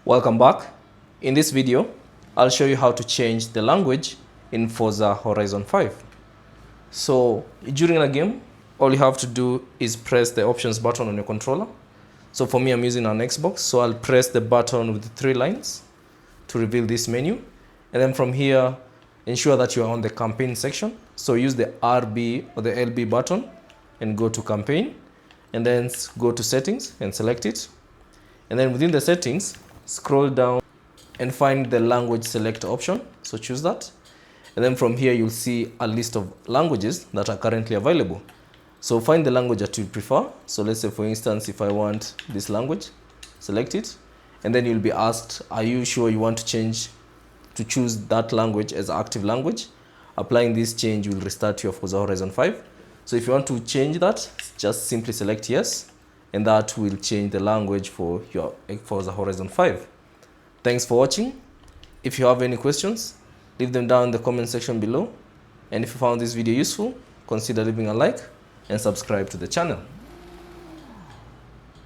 Welcome back. In this video, I'll show you how to change the language in Forza Horizon 5. So during a game, all you have to do is press the options button on your controller. So for me, I'm using an Xbox, so I'll press the button with the 3 lines to reveal this menu. And then from here, ensure that you are on the campaign section. So use the RB or the LB button and go to campaign, and then go to settings and select it. And then within the settings, scroll down and find the language select option. So choose that. And then from here, you'll see a list of languages that are currently available. So find the language that you prefer. So let's say, for instance, if I want this language, select it. And then you'll be asked, are you sure you want to choose that language as active language? Applying this change will restart your Forza Horizon 5. So if you want to change that, just simply select yes, and that will change the language for your Forza Horizon 5. Thanks for watching. If you have any questions, leave them down in the comment section below. And if you found this video useful, consider leaving a like and subscribe to the channel.